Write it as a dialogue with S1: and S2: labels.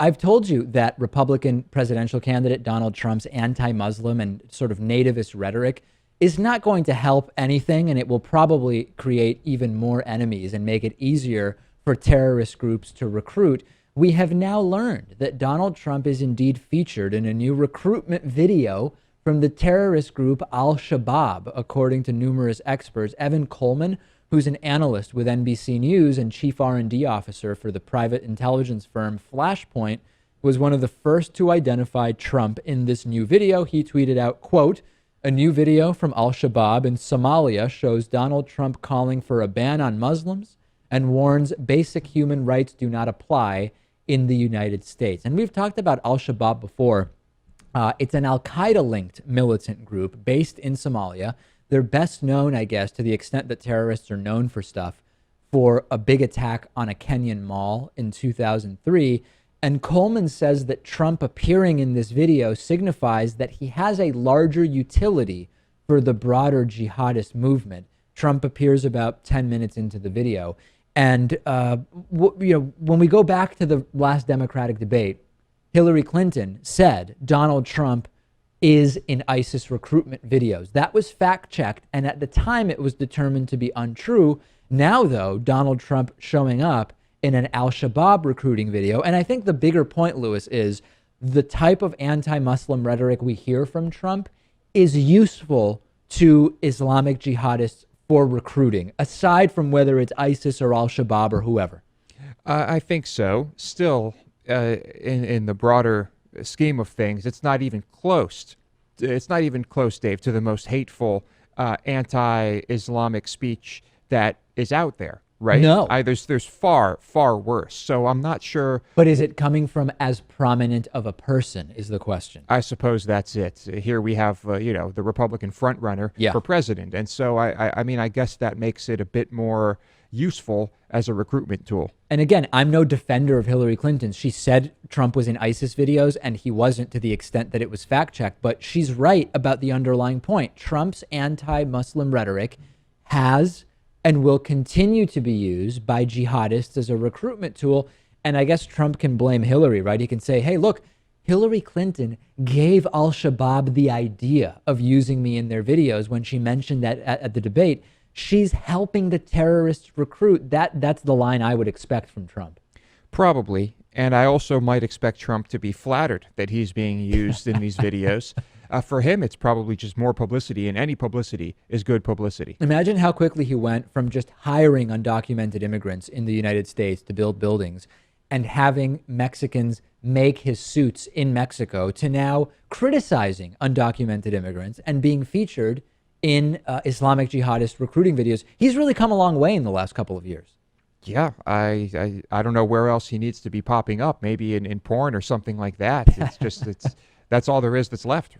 S1: I've told you that Republican presidential candidate Donald Trump's anti-Muslim and sort of nativist rhetoric is not going to help anything, and it will probably create even more enemies and make it easier for terrorist groups to recruit. We have now learned that Donald Trump is indeed featured in a new recruitment video from the terrorist group Al-Shabab, according to numerous experts. Evan Coleman, who's an analyst with NBC News and chief R&D officer for the private intelligence firm Flashpoint, was one of the first to identify Trump in this new video. He tweeted out, quote, "A new video from Al-Shabab in Somalia shows Donald Trump calling for a ban on Muslims and warns basic human rights do not apply in the United States." And we've talked about Al-Shabab before. It's an Al-Qaeda-linked militant group based in Somalia. They're best known, I guess, to the extent that terrorists are known for stuff, for a big attack on a Kenyan mall in 2003. And Coleman says that Trump appearing in this video signifies that he has a larger utility for the broader jihadist movement. Trump appears about 10 minutes into the video. And, when we go back to the last Democratic debate, Hillary Clinton said Donald Trump is in ISIS recruitment videos. That was fact checked. And at the time, it was determined to be untrue. Now, though, Donald Trump showing up in an Al-Shabaab recruiting video. And I think the bigger point, Lewis, is the type of anti-Muslim rhetoric we hear from Trump is useful to Islamic jihadists for recruiting, aside from whether it's ISIS or Al-Shabaab or whoever.
S2: I think so. Still, in the broader scheme of things, it's not even close. It's not even close, Dave, to the most hateful anti-Islamic speech that is out there, right?
S1: No.
S2: There's far, far worse. So I'm not sure.
S1: But is it coming from as prominent of a person is the question.
S2: I suppose that's it. Here we have, the Republican frontrunner for president. And so, I mean, I guess that makes it a bit more useful as a recruitment tool.
S1: And again, I'm no defender of Hillary Clinton. She said Trump was in ISIS videos, and he wasn't to the extent that it was fact-checked. But she's right about the underlying point. Trump's anti-Muslim rhetoric has and will continue to be used by jihadists as a recruitment tool. And I guess Trump can blame Hillary, right? He can say, hey, look, Hillary Clinton gave Al-Shabaab the idea of using me in their videos when she mentioned that at the debate. She's helping the terrorists recruit. That's the line I would expect from Trump.
S2: Probably. And I also might expect Trump to be flattered that he's being used in these videos. For him, it's probably just more publicity, and any publicity is good publicity.
S1: Imagine how quickly he went from just hiring undocumented immigrants in the United States to build buildings and having Mexicans make his suits in Mexico to now criticizing undocumented immigrants and being featured in Islamic jihadist recruiting videos. He's really come a long way in the last couple of years.
S2: Yeah, I don't know where else he needs to be popping up. Maybe in porn or something like that. It's just that's all there is that's left.